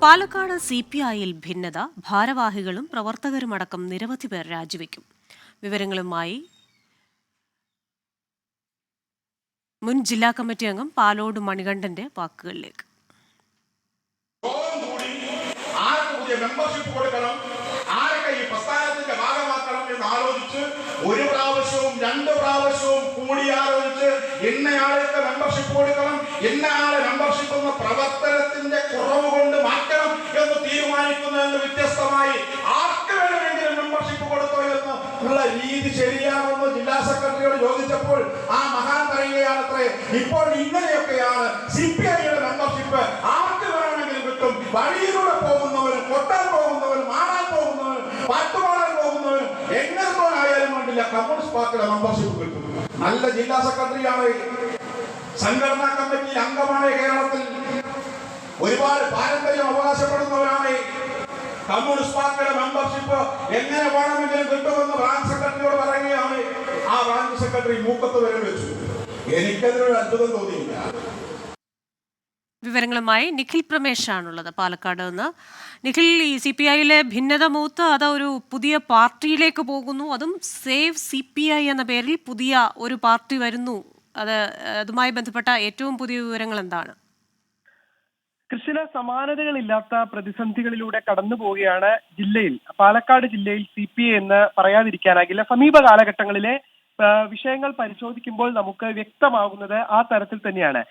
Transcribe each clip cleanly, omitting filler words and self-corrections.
പാലക്കാട് CPIയിൽ ഭിന്നത, ഭാരവാഹികളും പ്രവർത്തകരുമടക്കം നിരവധി പേർ രാജിവെക്കും. വിവരങ്ങളുമായി മുൻ ജില്ലാ കമ്മിറ്റി അംഗം പാലോട് മണികണ്ഠന്റെ വാക്കുകളിലേക്ക്. ഒരു പ്രാവശ്യവും രണ്ട് പ്രാവശ്യവും കൂടി ആലോചിച്ച് ഇന്നയാൾക്ക് മെമ്പർഷിപ്പ് കൊടുക്കണം, ഇന്നയാളെ മെമ്പർഷിപ്പ് എന്ന പ്രവർത്തനത്തിന്റെ കുറവ് കൊണ്ട് മാറ്റണം എന്ന് തീരുമാനിക്കുന്നതിന് വ്യത്യസ്തമായി ആർക്ക് വേണമെങ്കിലും മെമ്പർഷിപ്പ് കൊടുത്തോ എന്ന് ഉള്ള രീതി ശരിയാണെന്ന് ജില്ലാ സെക്രട്ടറിയോട് ചോദിച്ചപ്പോൾ ആ മഹാൻ പറയുകയാണത്രേ, ഇപ്പോൾ ഇങ്ങനെയൊക്കെയാണ് CPIയുടെ മെമ്പർഷിപ്പ് ആർക്ക് വേണമെങ്കിലും കിട്ടും. വഴിയിലൂടെ പോകുന്നവരും, കൊട്ടാൻ പോകുന്നവരും, ആടാൻ പോകുന്നവരും, പാട്ടുപാടാൻ പോകുന്നവരും, എങ്ങനത്തോനായാലും വേണ്ടില്ല കമ്മ്യൂണിസ്റ്റ് പാർട്ടിയുടെ മെമ്പർഷിപ്പ് കിട്ടും. നല്ല ജില്ലാ സെക്രട്ടറിയാണ്, സംഘടനാ കമ്മിറ്റി അംഗമാണ്, കേരളത്തിൽ ഒരുപാട് പാരമ്പര്യം അവകാശപ്പെടുന്നവരാണ്. കമ്മ്യൂണിസ്റ്റ് പാർട്ടിയുടെ മെമ്പർഷിപ്പ് എങ്ങനെ വേണമെങ്കിലും കിട്ടുമെന്ന് ബ്രാഞ്ച് സെക്രട്ടറിയോട് പറയുകയാണ്. ആ ബ്രാഞ്ച് സെക്രട്ടറി മൂക്കത്ത് വരെ വെച്ചു. എനിക്കതിനൊരു അത്ഭുതം തോന്നിയില്ല. വിവരങ്ങളുമായി നിഖിൽ പ്രമേശാണുള്ളത് പാലക്കാട് നിന്ന്. നിഖിൽ, ഈ CPIയിലെ ഭിന്നത മൂത്ത് അത് ഒരു പുതിയ പാർട്ടിയിലേക്ക് പോകുന്നു, അതും സേവ് CPI എന്ന പേരിൽ പുതിയ ഒരു പാർട്ടി വരുന്നു. അതുമായി ബന്ധപ്പെട്ട ഏറ്റവും പുതിയ വിവരങ്ങൾ എന്താണ്? കൃഷിന സമാനതകളില്ലാത്ത പ്രതിസന്ധികളിലൂടെ കടന്നു പോവുകയാണ് ജില്ലയിൽ. പാലക്കാട് ജില്ലയിൽ CPI എന്ന് പറയാതിരിക്കാനാകില്ല. സമീപ കാലഘട്ടങ്ങളിലെ വിഷയങ്ങൾ പരിശോധിക്കുമ്പോൾ നമുക്ക് വ്യക്തമാകുന്നത് ആ തരത്തിൽ തന്നെയാണ്.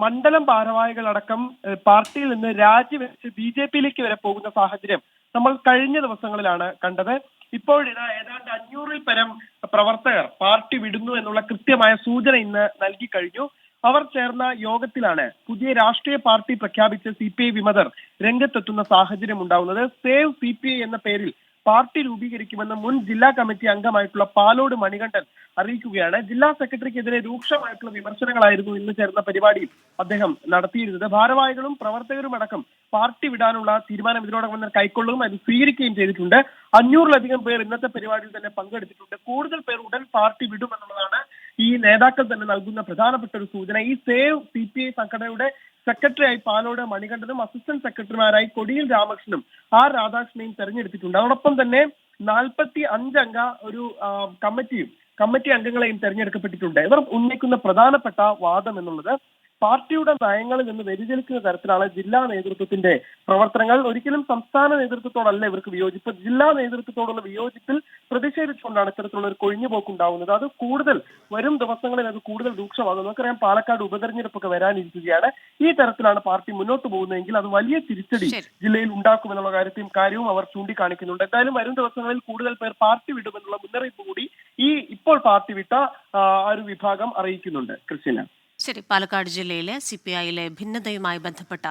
മണ്ഡലം ഭാരവാഹികളടക്കം പാർട്ടിയിൽ നിന്ന് രാജിവെച്ച് BJPയിലേക്ക് വരെ പോകുന്ന സാഹചര്യം നമ്മൾ കഴിഞ്ഞ ദിവസങ്ങളിലാണ് കണ്ടത്. ഇപ്പോൾ ഏതാണ്ട് 500-ൽ പരം പ്രവർത്തകർ പാർട്ടി വിടുന്നു എന്നുള്ള കൃത്യമായ സൂചന ഇന്ന് നൽകി കഴിഞ്ഞു. അവർ ചേർന്ന യോഗത്തിലാണ് പുതിയ രാഷ്ട്രീയ പാർട്ടി പ്രഖ്യാപിച്ച് CPI വിമതർ രംഗത്തെത്തുന്ന സാഹചര്യം ഉണ്ടാവുന്നത്. സേവ് CPI എന്ന പേരിൽ പാർട്ടി രൂപീകരിക്കുമെന്ന് മുൻ ജില്ലാ കമ്മിറ്റി അംഗമായിട്ടുള്ള പാലോട് മണികണ്ഠൻ അറിയിക്കുകയാണ്. ജില്ലാ സെക്രട്ടറിക്കെതിരെ രൂക്ഷമായിട്ടുള്ള വിമർശനങ്ങളായിരുന്നു ഇന്ന് ചേർന്ന പരിപാടിയിൽ അദ്ദേഹം നടത്തിയിരുന്നത്. ഭാരവാഹികളും പ്രവർത്തകരും അടക്കം പാർട്ടി വിടാനുള്ള തീരുമാനം ഇതിനോടകം തന്നെ കൈക്കൊള്ളുകയും അത് സ്വീകരിക്കുകയും ചെയ്തിട്ടുണ്ട്. 500-ലധികം പേർ ഇന്നത്തെ പരിപാടിയിൽ തന്നെ പങ്കെടുത്തിട്ടുണ്ട്. കൂടുതൽ പേർ ഉടൻ പാർട്ടി വിടുമെന്നുള്ളതാണ് ഈ നേതാക്കൾ തന്നെ നൽകുന്ന പ്രധാനപ്പെട്ട ഒരു സൂചന. ഈ സേവ് CPI സംഘടനയുടെ സെക്രട്ടറിയായി പാലോട് മണികണ്ഠനും അസിസ്റ്റന്റ് സെക്രട്ടറിമാരായി കൊടിയിൽ രാമകൃഷ്ണനും രാധാകൃഷ്ണനെയും തെരഞ്ഞെടുത്തിട്ടുണ്ട്. അതോടൊപ്പം തന്നെ 45 അംഗ ഒരു കമ്മിറ്റി അംഗങ്ങളെയും തെരഞ്ഞെടുക്കപ്പെട്ടിട്ടുണ്ട്. ഇവർ ഉന്നയിക്കുന്ന പ്രധാനപ്പെട്ട വാദം എന്നുള്ളത് പാർട്ടിയുടെ നയങ്ങളിൽ നിന്ന് വ്യതിചലിക്കുന്ന തരത്തിലാണ് ജില്ലാ നേതൃത്വത്തിന്റെ പ്രവർത്തനങ്ങൾ. ഒരിക്കലും സംസ്ഥാന നേതൃത്വത്തോടല്ല ഇവർക്ക് വിയോജിപ്പ്, ജില്ലാ നേതൃത്വത്തോടുള്ള വിയോജിപ്പിൽ പ്രതിഷേധിച്ചുകൊണ്ടാണ് ഇത്തരത്തിലുള്ള ഒരു കൊഴിഞ്ഞുപോക്ക് ഉണ്ടാവുന്നത്. അത് വരും ദിവസങ്ങളിൽ അത് കൂടുതൽ രൂക്ഷമാകും. നമുക്കറിയാം, പാലക്കാട് ഉപതെരഞ്ഞെടുപ്പൊക്കെ വരാനിരിക്കുകയാണ്. ഈ തരത്തിലാണ് പാർട്ടി മുന്നോട്ട് പോകുന്നതെങ്കിൽ അത് വലിയ തിരിച്ചടി ജില്ലയിൽ ഉണ്ടാക്കുമെന്നുള്ള കാര്യവും അവർ ചൂണ്ടിക്കാണിക്കുന്നുണ്ട്. എന്തായാലും വരും ദിവസങ്ങളിൽ കൂടുതൽ പേർ പാർട്ടി വിടുമെന്നുള്ള മുന്നറിയിപ്പ് കൂടി ഇപ്പോൾ പാർട്ടി വിട്ട ഒരു വിഭാഗം അറിയിക്കുന്നുണ്ട്. കൃഷ്ണ, ശരി. പാലക്കാട് ജില്ലയിലെ CPIയിലെ ഭിന്നതയുമായി ബന്ധപ്പെട്ട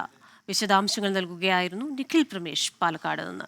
വിശദാംശങ്ങൾ നൽകുകയായിരുന്നു നിഖിൽ പ്രമേശ് പാലക്കാട് നിന്ന്.